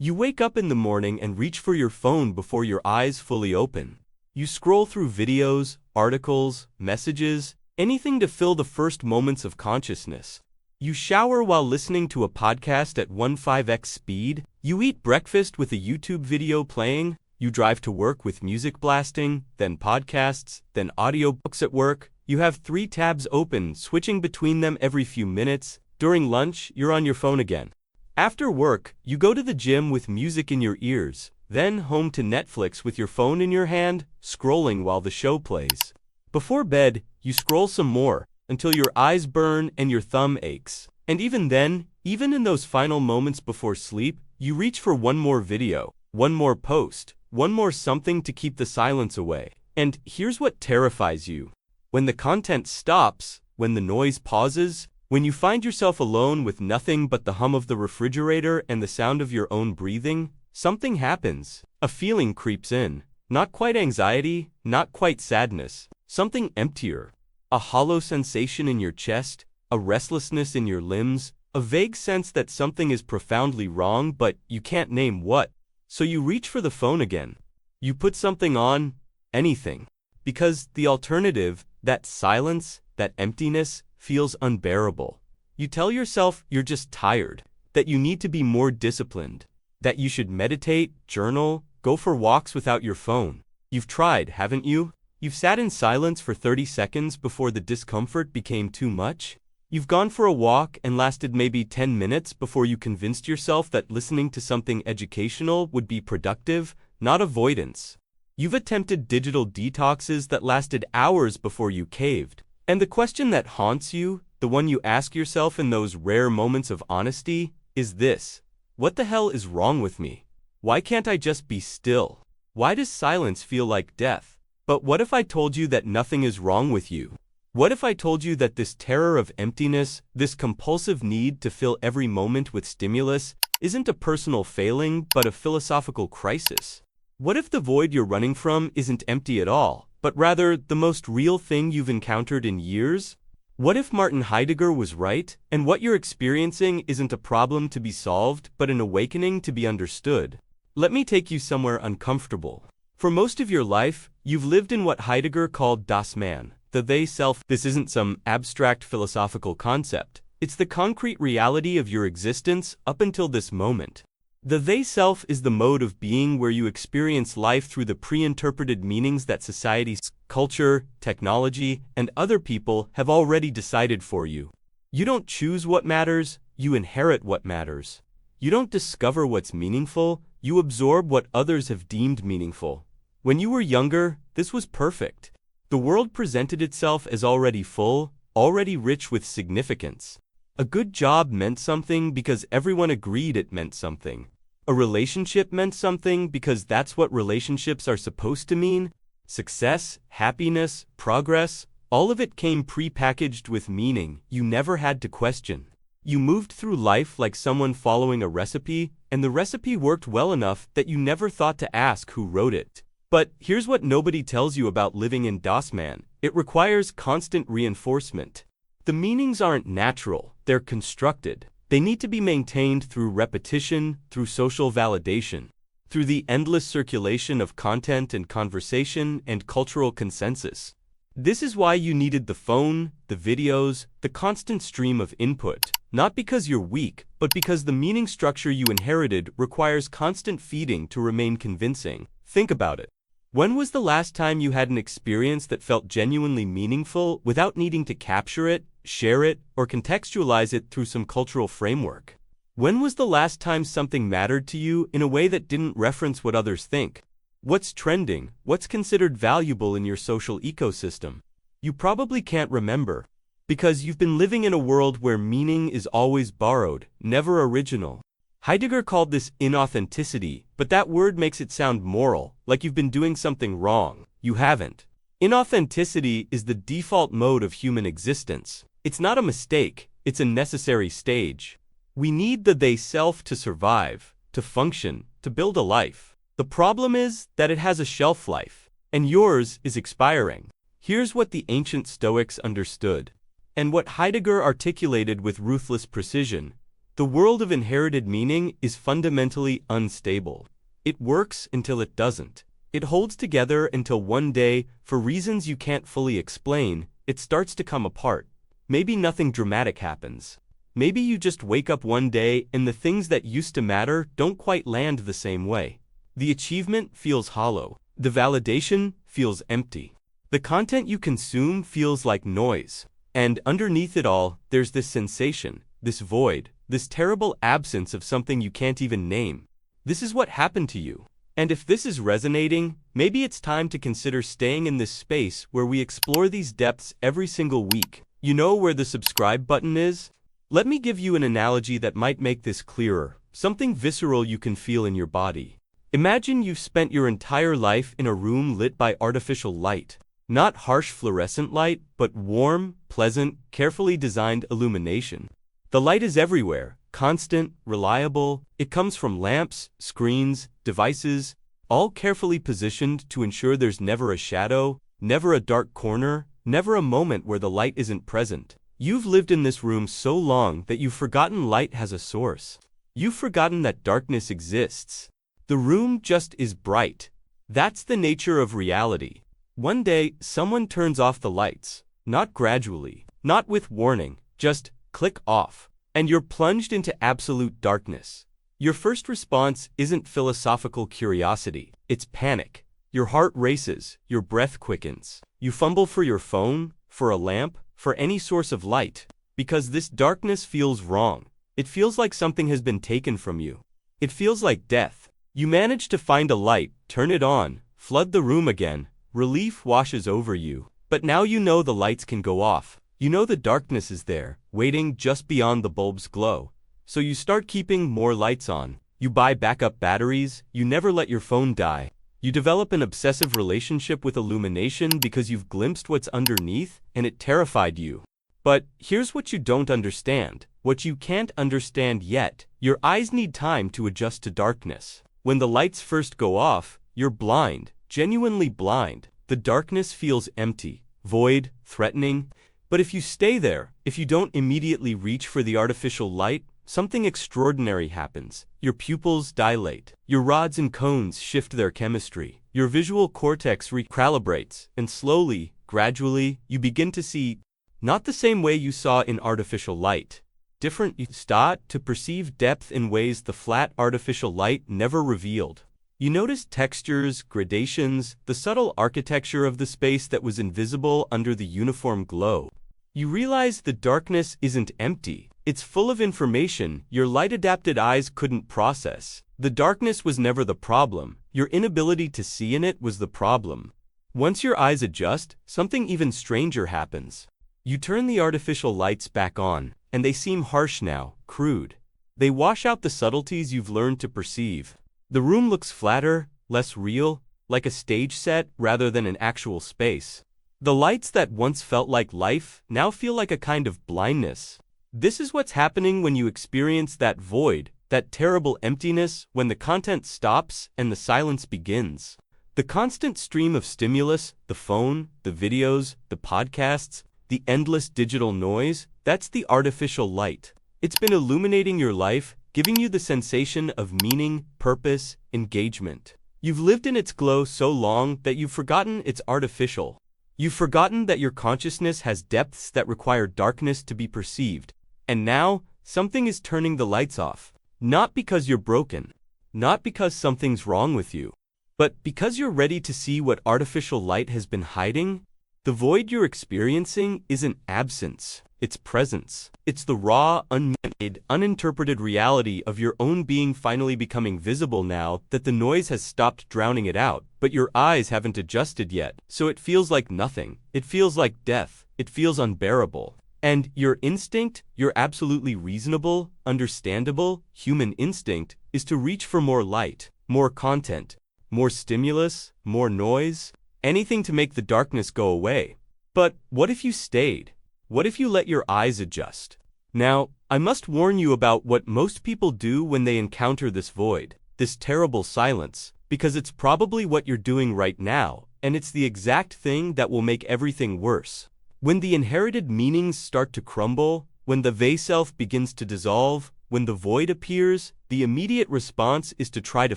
You wake up in the morning and reach for your phone before your eyes fully open. You scroll through videos, articles, messages, anything to fill the first moments of consciousness. You shower while listening to a podcast at 1.5x speed. You eat breakfast with a YouTube video playing. You drive to work with music blasting, then podcasts, then audiobooks at work. You have 3 tabs open, switching between them every few minutes. During lunch, you're on your phone again. After work, you go to the gym with music in your ears, then home to Netflix with your phone in your hand, scrolling while the show plays. Before bed, you scroll some more, until your eyes burn and your thumb aches. And even then, even in those final moments before sleep, you reach for one more video, one more post, one more something to keep the silence away. And here's what terrifies you. When the content stops, when the noise pauses, when you find yourself alone with nothing but the hum of the refrigerator and the sound of your own breathing, something happens. A feeling creeps in. Not quite anxiety, not quite sadness. Something emptier. A hollow sensation in your chest, a restlessness in your limbs, a vague sense that something is profoundly wrong but you can't name what. So you reach for the phone again. You put something on, anything. Because the alternative, that silence, that emptiness, feels unbearable. You tell yourself you're just tired, that you need to be more disciplined, that you should meditate, journal, go for walks without your phone. You've tried, haven't you? You've sat in silence for 30 seconds before the discomfort became too much. You've gone for a walk and lasted maybe 10 minutes before you convinced yourself that listening to something educational would be productive, not avoidance. You've attempted digital detoxes that lasted hours before you caved. And the question that haunts you, the one you ask yourself in those rare moments of honesty, is this: what the hell is wrong with me? Why can't I just be still? Why does silence feel like death? But what if I told you that nothing is wrong with you? What if I told you that this terror of emptiness, this compulsive need to fill every moment with stimulus, isn't a personal failing but a philosophical crisis? What if the void you're running from isn't empty at all, but rather the most real thing you've encountered in years? What if Martin Heidegger was right, and what you're experiencing isn't a problem to be solved, but an awakening to be understood? Let me take you somewhere uncomfortable. For most of your life, you've lived in what Heidegger called das Man, the they-self. This isn't some abstract philosophical concept. It's the concrete reality of your existence up until this moment. The they-self is the mode of being where you experience life through the pre-interpreted meanings that society, culture, technology, and other people have already decided for you. You don't choose what matters, you inherit what matters. You don't discover what's meaningful, you absorb what others have deemed meaningful. When you were younger, this was perfect. The world presented itself as already full, already rich with significance. A good job meant something because everyone agreed it meant something. A relationship meant something because that's what relationships are supposed to mean. Success, happiness, progress, all of it came pre-packaged with meaning you never had to question. You moved through life like someone following a recipe, and the recipe worked well enough that you never thought to ask who wrote it. But here's what nobody tells you about living in Das Man. It requires constant reinforcement. The meanings aren't natural, they're constructed. They need to be maintained through repetition, through social validation, through the endless circulation of content and conversation and cultural consensus. This is why you needed the phone, the videos, the constant stream of input, not because you're weak, but because the meaning structure you inherited requires constant feeding to remain convincing. Think about it. When was the last time you had an experience that felt genuinely meaningful without needing to capture it, share it, or contextualize it through some cultural framework? When was the last time something mattered to you in a way that didn't reference what others think? What's trending? What's considered valuable in your social ecosystem? You probably can't remember, because you've been living in a world where meaning is always borrowed, never original. Heidegger called this inauthenticity, but that word makes it sound moral, like you've been doing something wrong. You haven't. Inauthenticity is the default mode of human existence. It's not a mistake, it's a necessary stage. We need the they-self to survive, to function, to build a life. The problem is that it has a shelf life, and yours is expiring. Here's what the ancient Stoics understood, and what Heidegger articulated with ruthless precision. The world of inherited meaning is fundamentally unstable. It works until it doesn't. It holds together until one day, for reasons you can't fully explain, it starts to come apart. Maybe nothing dramatic happens. Maybe you just wake up one day and the things that used to matter don't quite land the same way. The achievement feels hollow. The validation feels empty. The content you consume feels like noise. And underneath it all, there's this sensation, this void, this terrible absence of something you can't even name. This is what happened to you. And if this is resonating, maybe it's time to consider staying in this space where we explore these depths every single week. You know where the subscribe button is? Let me give you an analogy that might make this clearer, something visceral you can feel in your body. Imagine you've spent your entire life in a room lit by artificial light. Not harsh fluorescent light, but warm, pleasant, carefully designed illumination. The light is everywhere, constant, reliable. It comes from lamps, screens, devices, all carefully positioned to ensure there's never a shadow, never a dark corner, never a moment where the light isn't present. You've lived in this room so long that you've forgotten light has a source. You've forgotten that darkness exists. The room just is bright. That's the nature of reality. One day, someone turns off the lights. Not gradually, not with warning, just click off, and you're plunged into absolute darkness. Your first response isn't philosophical curiosity, it's panic. Your heart races, your breath quickens. You fumble for your phone, for a lamp, for any source of light, because this darkness feels wrong. It feels like something has been taken from you. It feels like death. You manage to find a light, turn it on, flood the room again. Relief washes over you. But now you know the lights can go off. You know the darkness is there, waiting just beyond the bulb's glow. So you start keeping more lights on. You buy backup batteries, you never let your phone die. You develop an obsessive relationship with illumination because you've glimpsed what's underneath and it terrified you. But here's what you don't understand, what you can't understand yet. Your eyes need time to adjust to darkness. When the lights first go off, you're blind, genuinely blind. The darkness feels empty, void, threatening. But if you stay there, if you don't immediately reach for the artificial light, something extraordinary happens. Your pupils dilate. Your rods and cones shift their chemistry. Your visual cortex recalibrates, and slowly, gradually, you begin to see, not the same way you saw in artificial light. Different. You start to perceive depth in ways the flat artificial light never revealed. You notice textures, gradations, the subtle architecture of the space that was invisible under the uniform glow. You realize the darkness isn't empty. It's full of information your light-adapted eyes couldn't process. The darkness was never the problem. Your inability to see in it was the problem. Once your eyes adjust, something even stranger happens. You turn the artificial lights back on, and they seem harsh now, crude. They wash out the subtleties you've learned to perceive. The room looks flatter, less real, like a stage set rather than an actual space. The lights that once felt like life now feel like a kind of blindness. This is what's happening when you experience that void, that terrible emptiness, when the content stops and the silence begins. The constant stream of stimulus, the phone, the videos, the podcasts, the endless digital noise, that's the artificial light. It's been illuminating your life, giving you the sensation of meaning, purpose, engagement. You've lived in its glow so long that you've forgotten it's artificial. You've forgotten that your consciousness has depths that require darkness to be perceived. And now, something is turning the lights off. Not because you're broken. Not because something's wrong with you. But because you're ready to see what artificial light has been hiding. The void you're experiencing isn't absence. It's presence. It's the raw, unmade, uninterpreted reality of your own being finally becoming visible now that the noise has stopped drowning it out, but your eyes haven't adjusted yet, so it feels like nothing. It feels like death. It feels unbearable. And your instinct, your absolutely reasonable, understandable, human instinct, is to reach for more light, more content, more stimulus, more noise, anything to make the darkness go away. But what if you stayed? What if you let your eyes adjust? Now, I must warn you about what most people do when they encounter this void, this terrible silence, because it's probably what you're doing right now, and it's the exact thing that will make everything worse. When the inherited meanings start to crumble, when the they self begins to dissolve, when the void appears, the immediate response is to try to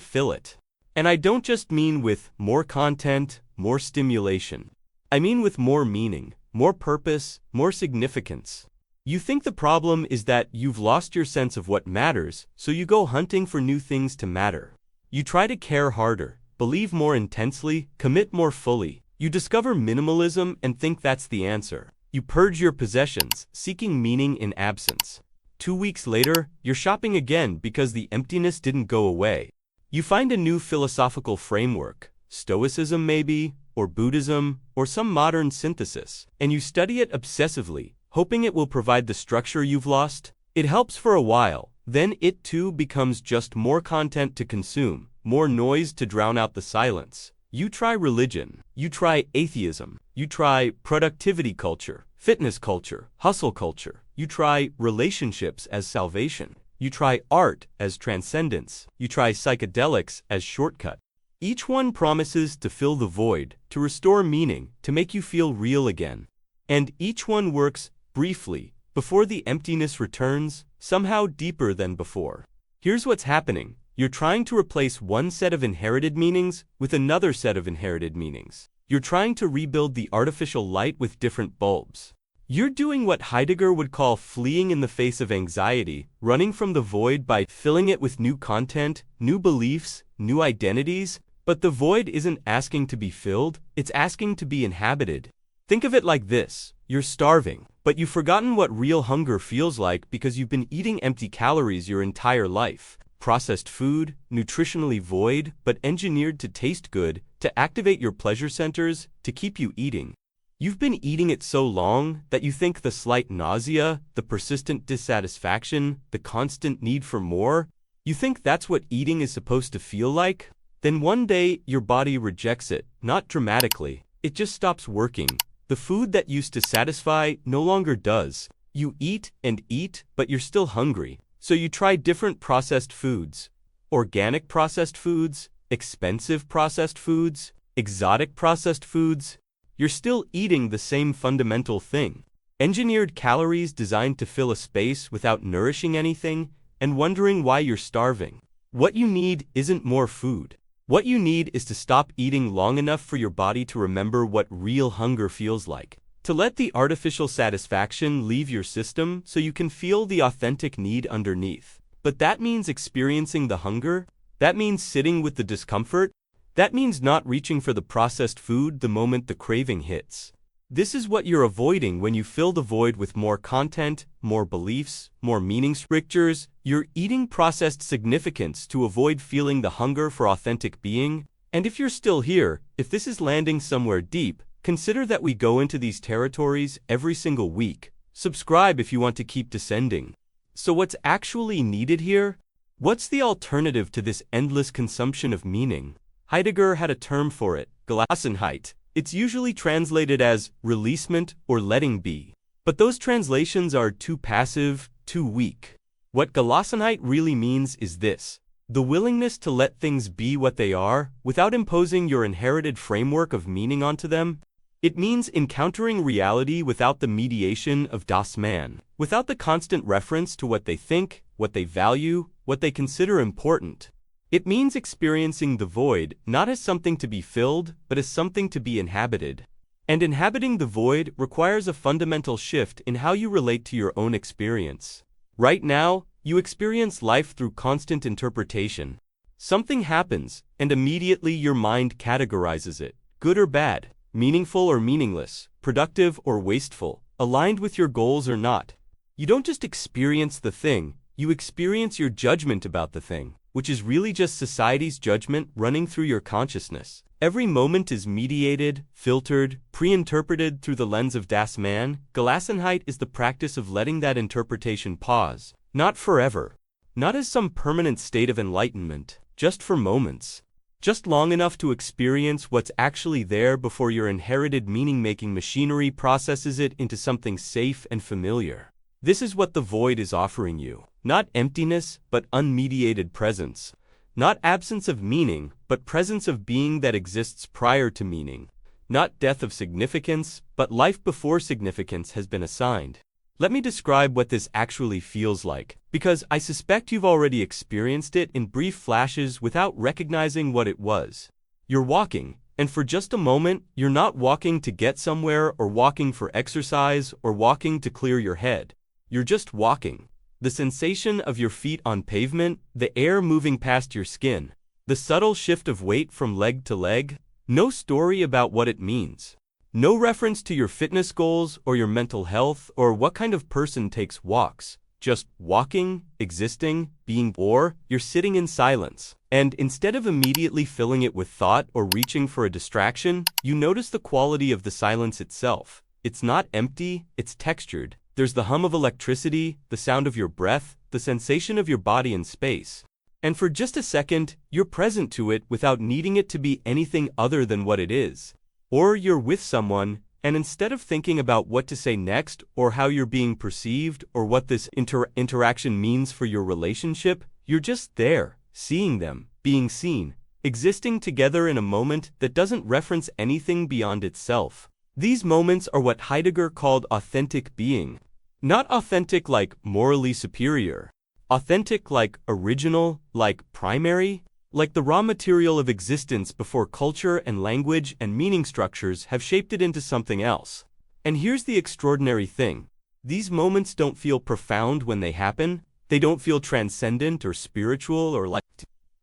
fill it. And I don't just mean with more content, more stimulation. I mean with more meaning, more purpose, more significance. You think the problem is that you've lost your sense of what matters, so you go hunting for new things to matter. You try to care harder, believe more intensely, commit more fully. You discover minimalism and think that's the answer. You purge your possessions, seeking meaning in absence. 2 weeks later, you're shopping again because the emptiness didn't go away. You find a new philosophical framework, Stoicism maybe, or Buddhism, or some modern synthesis, and you study it obsessively, hoping it will provide the structure you've lost. It helps for a while, then it too becomes just more content to consume, more noise to drown out the silence. You try religion, you try atheism, you try productivity culture, fitness culture, hustle culture, you try relationships as salvation. You try art as transcendence. You try psychedelics as shortcut. Each one promises to fill the void, to restore meaning, to make you feel real again. And each one works briefly, before the emptiness returns, somehow deeper than before. Here's what's happening. You're trying to replace one set of inherited meanings with another set of inherited meanings. You're trying to rebuild the artificial light with different bulbs. You're doing what Heidegger would call fleeing in the face of anxiety, running from the void by filling it with new content, new beliefs, new identities. But the void isn't asking to be filled, it's asking to be inhabited. Think of it like this. You're starving, but you've forgotten what real hunger feels like because you've been eating empty calories your entire life. Processed food, nutritionally void, but engineered to taste good, to activate your pleasure centers, to keep you eating. You've been eating it so long that you think the slight nausea, the persistent dissatisfaction, the constant need for more, you think that's what eating is supposed to feel like? Then one day, your body rejects it, not dramatically. It just stops working. The food that used to satisfy no longer does. You eat and eat, but you're still hungry. So you try different processed foods. Organic processed foods, expensive processed foods, exotic processed foods. You're still eating the same fundamental thing. Engineered calories designed to fill a space without nourishing anything, and wondering why you're starving. What you need isn't more food. What you need is to stop eating long enough for your body to remember what real hunger feels like. To let the artificial satisfaction leave your system so you can feel the authentic need underneath. But that means experiencing the hunger. That means sitting with the discomfort. That means not reaching for the processed food the moment the craving hits. This is what you're avoiding when you fill the void with more content, more beliefs, more meaning strictures. You're eating processed significance to avoid feeling the hunger for authentic being. And if you're still here, if this is landing somewhere deep, consider that we go into these territories every single week. Subscribe if you want to keep descending. So what's actually needed here? What's the alternative to this endless consumption of meaning? Heidegger had a term for it, Gelassenheit. It's usually translated as releasement or letting be. But those translations are too passive, too weak. What Gelassenheit really means is this: the willingness to let things be what they are, without imposing your inherited framework of meaning onto them. It means encountering reality without the mediation of Das Man, without the constant reference to what they think, what they value, what they consider important. It means experiencing the void not as something to be filled, but as something to be inhabited. And inhabiting the void requires a fundamental shift in how you relate to your own experience. Right now, you experience life through constant interpretation. Something happens, and immediately your mind categorizes it, good or bad, meaningful or meaningless, productive or wasteful, aligned with your goals or not. You don't just experience the thing, you experience your judgment about the thing, which is really just society's judgment running through your consciousness. Every moment is mediated, filtered, pre-interpreted through the lens of Das Man. Gelassenheit is the practice of letting that interpretation pause, not forever, not as some permanent state of enlightenment, just for moments, just long enough to experience what's actually there before your inherited meaning-making machinery processes it into something safe and familiar. This is what the void is offering you. Not emptiness, but unmediated presence. Not absence of meaning, but presence of being that exists prior to meaning. Not death of significance, but life before significance has been assigned. Let me describe what this actually feels like, because I suspect you've already experienced it in brief flashes without recognizing what it was. You're walking, and for just a moment, you're not walking to get somewhere or walking for exercise or walking to clear your head. You're just walking. The sensation of your feet on pavement, the air moving past your skin, the subtle shift of weight from leg to leg, no story about what it means. No reference to your fitness goals or your mental health or what kind of person takes walks. Just walking, existing, being, or you're sitting in silence. And instead of immediately filling it with thought or reaching for a distraction, you notice the quality of the silence itself. It's not empty, it's textured. There's the hum of electricity, the sound of your breath, the sensation of your body in space. And for just a second, you're present to it without needing it to be anything other than what it is. Or you're with someone, and instead of thinking about what to say next, or how you're being perceived, or what this interaction means for your relationship, you're just there, seeing them, being seen, existing together in a moment that doesn't reference anything beyond itself. These moments are what Heidegger called authentic being. Not authentic like morally superior. Authentic like original, like primary. Like the raw material of existence before culture and language and meaning structures have shaped it into something else. And here's the extraordinary thing. These moments don't feel profound when they happen. They don't feel transcendent or spiritual or like.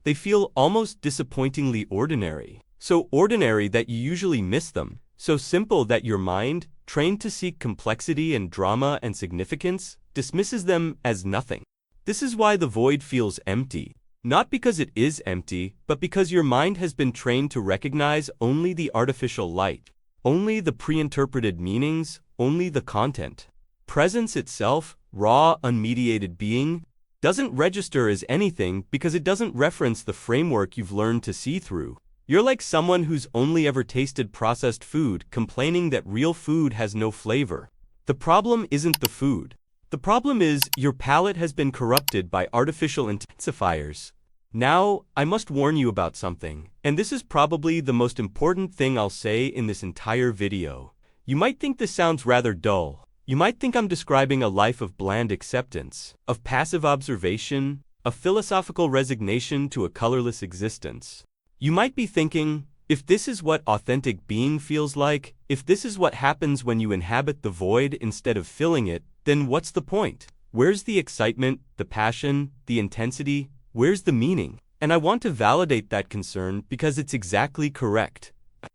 They feel almost disappointingly ordinary. So ordinary that you usually miss them. So simple that your mind, trained to seek complexity and drama and significance, dismisses them as nothing. This is why the void feels empty. Not because it is empty, but because your mind has been trained to recognize only the artificial light, only the pre-interpreted meanings, only the content. Presence itself, raw, unmediated being, doesn't register as anything because it doesn't reference the framework you've learned to see through. You're like someone who's only ever tasted processed food, complaining that real food has no flavor. The problem isn't the food. The problem is your palate has been corrupted by artificial intensifiers. Now, I must warn you about something, and this is probably the most important thing I'll say in this entire video. You might think this sounds rather dull. You might think I'm describing a life of bland acceptance, of passive observation, of philosophical resignation to a colorless existence. You might be thinking, if this is what authentic being feels like, if this is what happens when you inhabit the void instead of filling it, then what's the point? Where's the excitement, the passion, the intensity? Where's the meaning? And I want to validate that concern because it's exactly correct.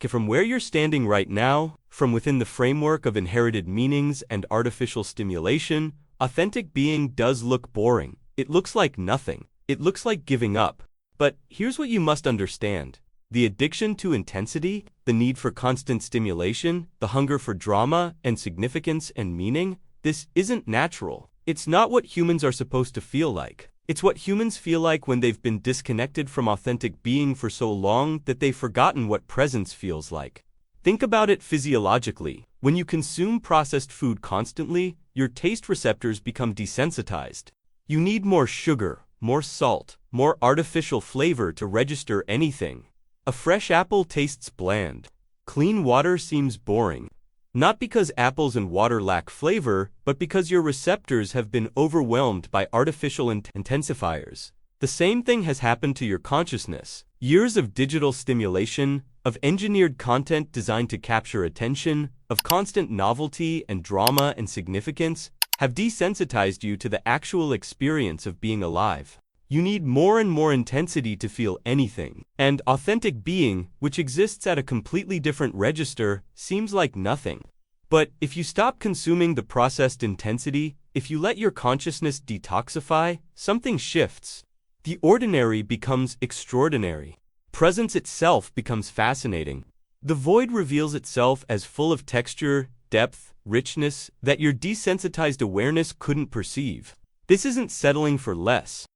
From where you're standing right now, from within the framework of inherited meanings and artificial stimulation, authentic being does look boring. It looks like nothing. It looks like giving up. But here's what you must understand. The addiction to intensity, the need for constant stimulation, the hunger for drama and significance and meaning, this isn't natural. It's not what humans are supposed to feel like. It's what humans feel like when they've been disconnected from authentic being for so long that they've forgotten what presence feels like. Think about it physiologically. When you consume processed food constantly, your taste receptors become desensitized. You need more sugar, more salt, more artificial flavor to register anything. A fresh apple tastes bland. Clean water seems boring. Not because apples and water lack flavor, but because your receptors have been overwhelmed by artificial intensifiers. The same thing has happened to your consciousness. Years of digital stimulation, of engineered content designed to capture attention, of constant novelty and drama and significance, have desensitized you to the actual experience of being alive. You need more and more intensity to feel anything. And authentic being, which exists at a completely different register, seems like nothing. But if you stop consuming the processed intensity, if you let your consciousness detoxify, something shifts. The ordinary becomes extraordinary. Presence itself becomes fascinating. The void reveals itself as full of texture, depth, richness that your desensitized awareness couldn't perceive. This isn't settling for less.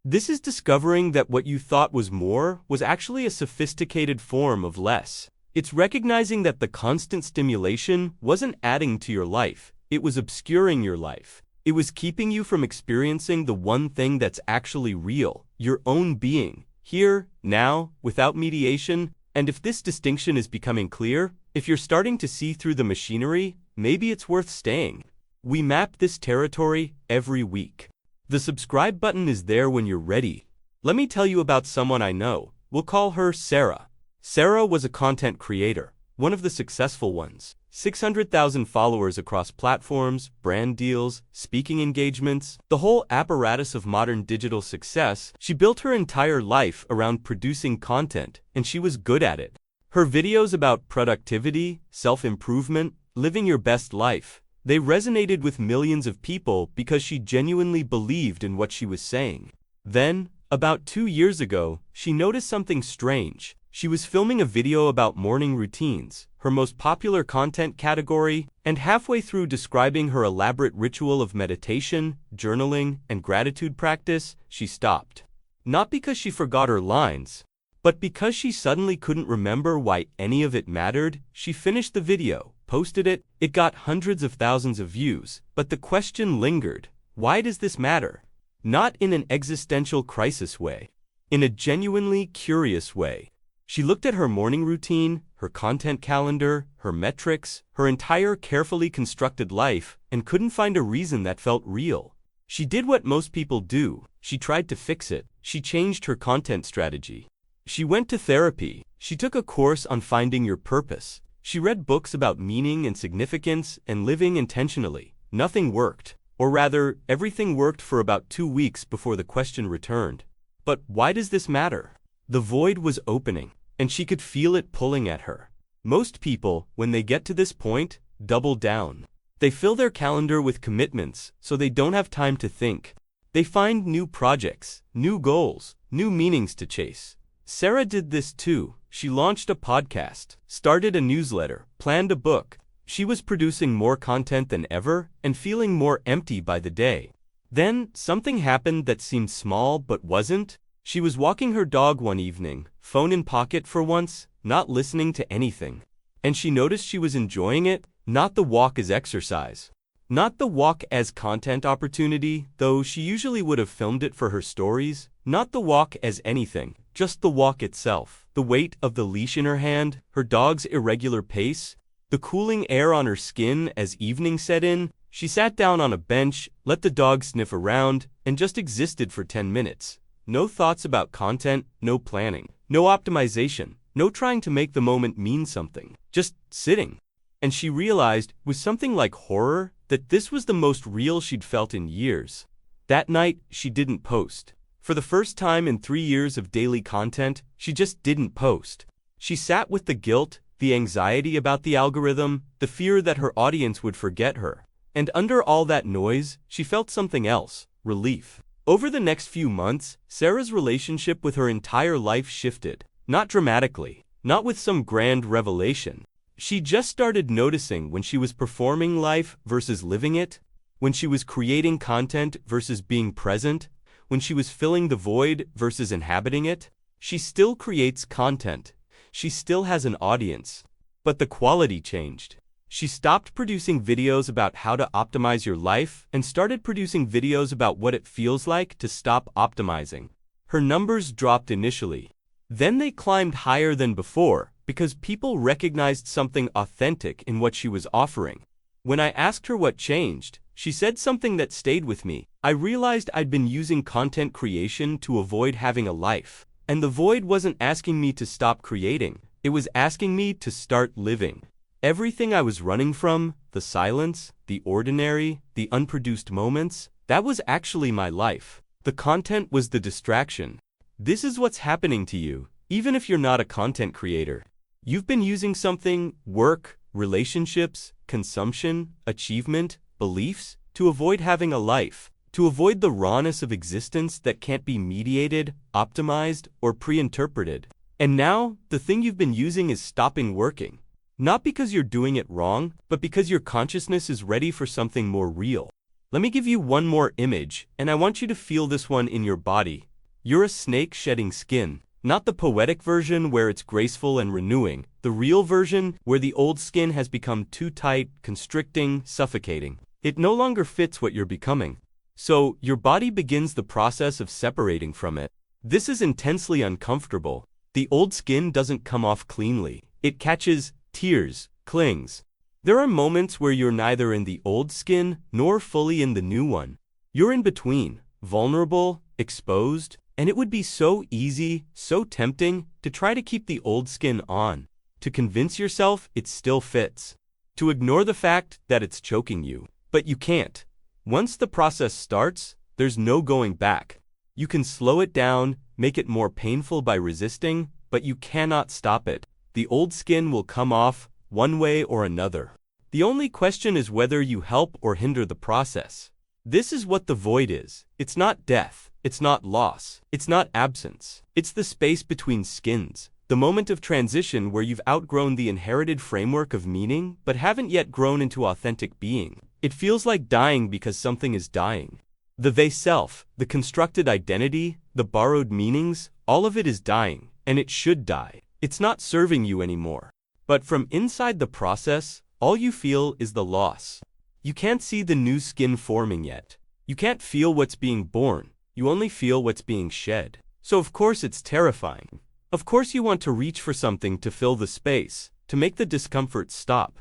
This is discovering that what you thought was more was actually a sophisticated form of less. It's recognizing that the constant stimulation wasn't adding to your life, it was obscuring your life. It was keeping you from experiencing the one thing that's actually real, your own being, here, now, without mediation. And if this distinction is becoming clear, if you're starting to see through the machinery, maybe it's worth staying. We map this territory every week. The subscribe button is there when you're ready. Let me tell you about someone I know. We'll call her Sarah. Sarah was a content creator, one of the successful ones. 600,000 followers across platforms, brand deals, speaking engagements, the whole apparatus of modern digital success. She built her entire life around producing content, and she was good at it. Her videos about productivity, self-improvement, living your best life, they resonated with millions of people because she genuinely believed in what she was saying. Then, about 2 years ago, she noticed something strange. She was filming a video about morning routines, her most popular content category, and halfway through describing her elaborate ritual of meditation, journaling, and gratitude practice, she stopped. Not because she forgot her lines, but because she suddenly couldn't remember why any of it mattered. She finished the video, posted it, it got hundreds of thousands of views, but the question lingered. Why does this matter? Not in an existential crisis way. In a genuinely curious way. She looked at her morning routine, her content calendar, her metrics, her entire carefully constructed life, and couldn't find a reason that felt real. She did what most people do. She tried to fix it. She changed her content strategy. She went to therapy. She took a course on finding your purpose. She read books about meaning and significance and living intentionally. Nothing worked. Or rather, everything worked for about 2 weeks before the question returned. But why does this matter? The void was opening, and she could feel it pulling at her. Most people, when they get to this point, double down. They fill their calendar with commitments, so they don't have time to think. They find new projects, new goals, new meanings to chase. Sarah did this too. She launched a podcast, started a newsletter, planned a book. She was producing more content than ever and feeling more empty by the day. Then, something happened that seemed small but wasn't. She was walking her dog one evening, phone in pocket for once, not listening to anything. And she noticed she was enjoying it, not the walk as exercise. Not the walk as content opportunity, though she usually would have filmed it for her stories. Not the walk as anything, just the walk itself. The weight of the leash in her hand, her dog's irregular pace, the cooling air on her skin as evening set in. She sat down on a bench, let the dog sniff around, and just existed for 10 minutes. No thoughts about content, no planning, no optimization, no trying to make the moment mean something, just sitting. And she realized, with something like horror, that this was the most real she'd felt in years. That night, she didn't post. For the first time in 3 years of daily content, she just didn't post. She sat with the guilt, the anxiety about the algorithm, the fear that her audience would forget her. And under all that noise, she felt something else, relief. Over the next few months, Sarah's relationship with her entire life shifted. Not dramatically, not with some grand revelation. She just started noticing when she was performing life versus living it, when she was creating content versus being present, when she was filling the void versus inhabiting it. She still creates content. She still has an audience. But the quality changed. She stopped producing videos about how to optimize your life and started producing videos about what it feels like to stop optimizing. Her numbers dropped initially. Then they climbed higher than before because people recognized something authentic in what she was offering. When I asked her what changed, she said something that stayed with me. I realized I'd been using content creation to avoid having a life. And the void wasn't asking me to stop creating. It was asking me to start living. Everything I was running from, the silence, the ordinary, the unproduced moments, that was actually my life. The content was the distraction. This is what's happening to you, even if you're not a content creator. You've been using something, work, relationships, consumption, achievement, beliefs, to avoid having a life, to avoid the rawness of existence that can't be mediated, optimized, or pre-interpreted. And now, the thing you've been using is stopping working. Not because you're doing it wrong, but because your consciousness is ready for something more real. Let me give you one more image, and I want you to feel this one in your body. You're a snake shedding skin. Not the poetic version where it's graceful and renewing, the real version where the old skin has become too tight, constricting, suffocating. It no longer fits what you're becoming. So, your body begins the process of separating from it. This is intensely uncomfortable. The old skin doesn't come off cleanly. It catches, tears, clings. There are moments where you're neither in the old skin nor fully in the new one. You're in between, vulnerable, exposed, and it would be so easy, so tempting, to try to keep the old skin on, to convince yourself it still fits, to ignore the fact that it's choking you. But you can't. Once the process starts, there's no going back. You can slow it down, make it more painful by resisting, but you cannot stop it. The old skin will come off, one way or another. The only question is whether you help or hinder the process. This is what the void is. It's not death. It's not loss. It's not absence. It's the space between skins. The moment of transition where you've outgrown the inherited framework of meaning but haven't yet grown into authentic being. It feels like dying because something is dying. The they-self, the constructed identity, the borrowed meanings, all of it is dying, and it should die. It's not serving you anymore. But from inside the process, all you feel is the loss. You can't see the new skin forming yet. You can't feel what's being born. You only feel what's being shed. So of course it's terrifying. Of course you want to reach for something to fill the space, to make the discomfort stop.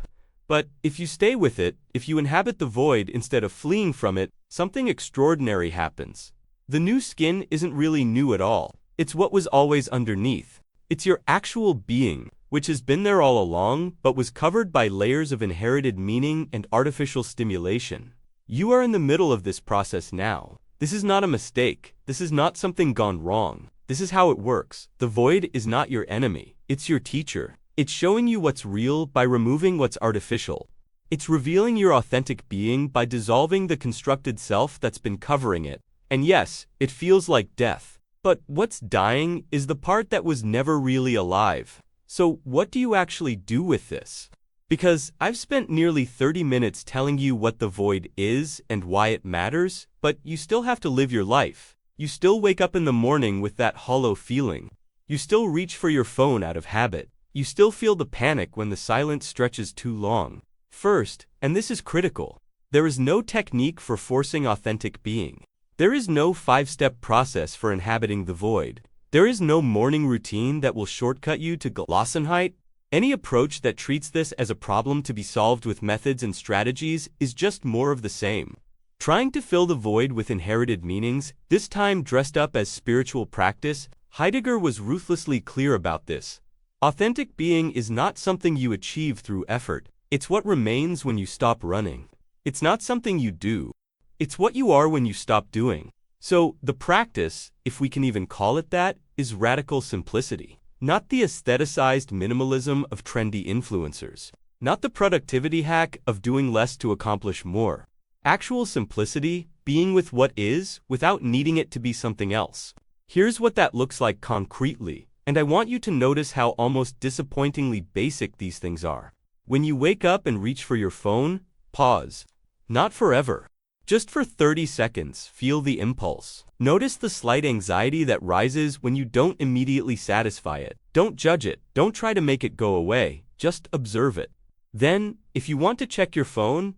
But if you stay with it, if you inhabit the void instead of fleeing from it, something extraordinary happens. The new skin isn't really new at all. It's what was always underneath. It's your actual being, which has been there all along, but was covered by layers of inherited meaning and artificial stimulation. You are in the middle of this process now. This is not a mistake. This is not something gone wrong. This is how it works. The void is not your enemy. It's your teacher. It's showing you what's real by removing what's artificial. It's revealing your authentic being by dissolving the constructed self that's been covering it. And yes, it feels like death. But what's dying is the part that was never really alive. So what do you actually do with this? Because I've spent nearly 30 minutes telling you what the void is and why it matters, but you still have to live your life. You still wake up in the morning with that hollow feeling. You still reach for your phone out of habit. You still feel the panic when the silence stretches too long. First, and this is critical, there is no technique for forcing authentic being. There is no 5-step process for inhabiting the void. There is no morning routine that will shortcut you to Gelassenheit. Any approach that treats this as a problem to be solved with methods and strategies is just more of the same. Trying to fill the void with inherited meanings, this time dressed up as spiritual practice, Heidegger was ruthlessly clear about this. Authentic being is not something you achieve through effort. It's what remains when you stop running. It's not something you do. It's what you are when you stop doing. So, the practice, if we can even call it that, is radical simplicity. Not the aestheticized minimalism of trendy influencers. Not the productivity hack of doing less to accomplish more. Actual simplicity, being with what is, without needing it to be something else. Here's what that looks like concretely, and I want you to notice how almost disappointingly basic these things are. When you wake up and reach for your phone, pause. Not forever. Just for 30 seconds, feel the impulse. Notice the slight anxiety that rises when you don't immediately satisfy it. Don't judge it. Don't try to make it go away. Just observe it. Then, if you want to check your phone,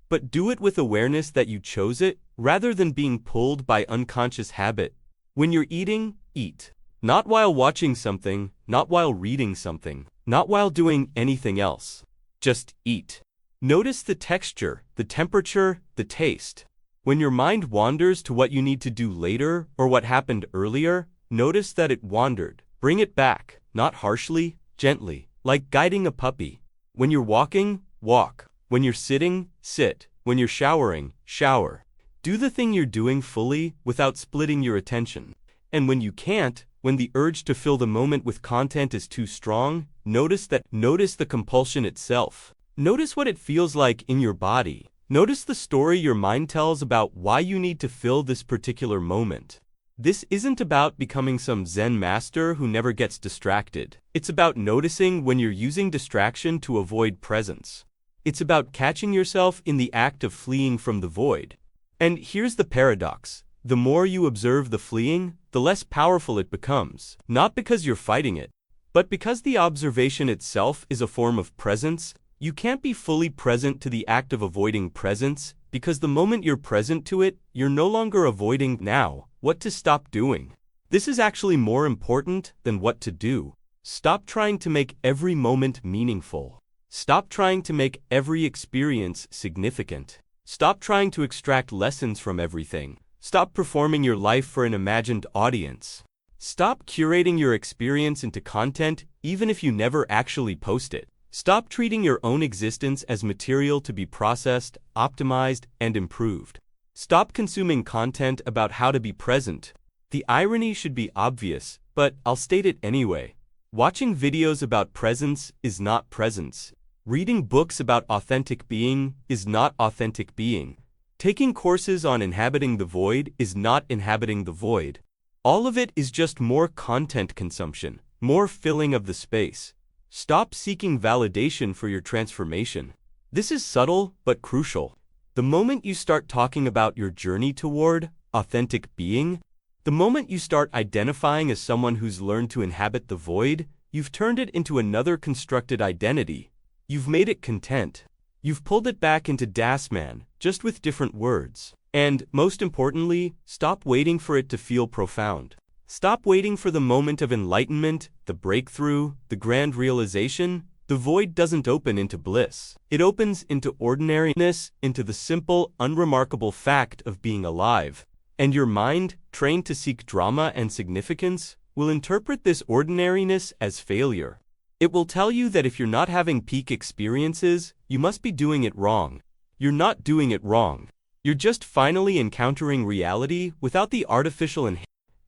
but do it with awareness that you chose it, rather than being pulled by unconscious habit. When you're eating, eat. Not while watching something, not while reading something, not while doing anything else. Just eat. Notice the texture, the temperature, the taste. When your mind wanders to what you need to do later or what happened earlier, notice that it wandered. Bring it back, not harshly, gently, like guiding a puppy. When you're walking, walk. When you're sitting, sit. When you're showering, shower. Do the thing you're doing fully without splitting your attention. And when you can't, when the urge to fill the moment with content is too strong, notice the compulsion itself. Notice what it feels like in your body. Notice the story your mind tells about why you need to fill this particular moment. This isn't about becoming some Zen master who never gets distracted. It's about noticing when you're using distraction to avoid presence. It's about catching yourself in the act of fleeing from the void. And here's the paradox. The more you observe the fleeing, the less powerful it becomes. Not because you're fighting it, but because the observation itself is a form of presence. You can't be fully present to the act of avoiding presence, because the moment you're present to it, you're no longer avoiding now what to stop doing. This is actually more important than what to do. Stop trying to make every moment meaningful. Stop trying to make every experience significant. Stop trying to extract lessons from everything. Stop performing your life for an imagined audience. Stop curating your experience into content even if you never actually post it. Stop treating your own existence as material to be processed, optimized, and improved. Stop consuming content about how to be present. The irony should be obvious, but I'll state it anyway. Watching videos about presence is not presence. Reading books about authentic being is not authentic being. Taking courses on inhabiting the void is not inhabiting the void. All of it is just more content consumption, more filling of the space. Stop seeking validation for your transformation. This is subtle but crucial. The moment you start talking about your journey toward authentic being, the moment you start identifying as someone who's learned to inhabit the void, you've turned it into another constructed identity. You've made it content. You've pulled it back into Das Man, just with different words. And, most importantly, stop waiting for it to feel profound. Stop waiting for the moment of enlightenment, the breakthrough, the grand realization. The void doesn't open into bliss. It opens into ordinariness, into the simple, unremarkable fact of being alive. And your mind, trained to seek drama and significance, will interpret this ordinariness as failure. It will tell you that if you're not having peak experiences, you must be doing it wrong. You're not doing it wrong. You're just finally encountering reality without the artificial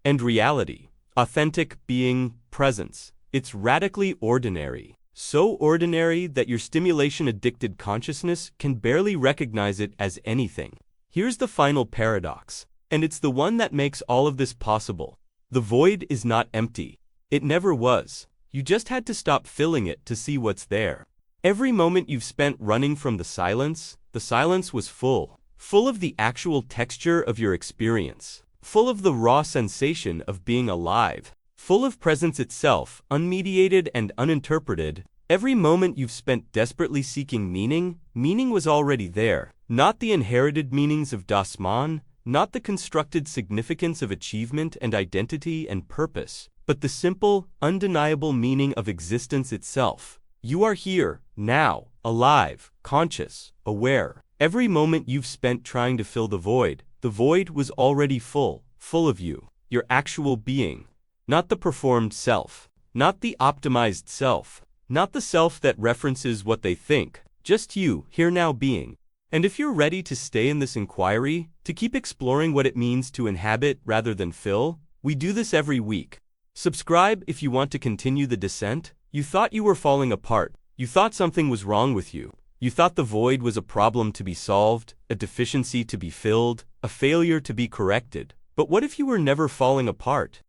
and reality. Authentic being, presence. It's radically ordinary. So ordinary that your stimulation-addicted consciousness can barely recognize it as anything. Here's the final paradox, and it's the one that makes all of this possible. The void is not empty. It never was. You just had to stop filling it to see what's there. Every moment you've spent running from the silence was full. Full of the actual texture of your experience. Full of the raw sensation of being alive. Full of presence itself, unmediated and uninterpreted. Every moment you've spent desperately seeking meaning was already there. Not the inherited meanings of Das Man, not the constructed significance of achievement and identity and purpose, but the simple, undeniable meaning of existence itself. You are here, now, alive, conscious, aware. Every moment you've spent trying to fill the void was already full of you, your actual being. Not the performed self, not the optimized self, not the self that references what they think, just you, here now being. And if you're ready to stay in this inquiry, to keep exploring what it means to inhabit rather than fill, we do this every week. Subscribe if you want to continue the descent. You thought you were falling apart. You thought something was wrong with you. You thought the void was a problem to be solved, a deficiency to be filled, a failure to be corrected. But what if you were never falling apart?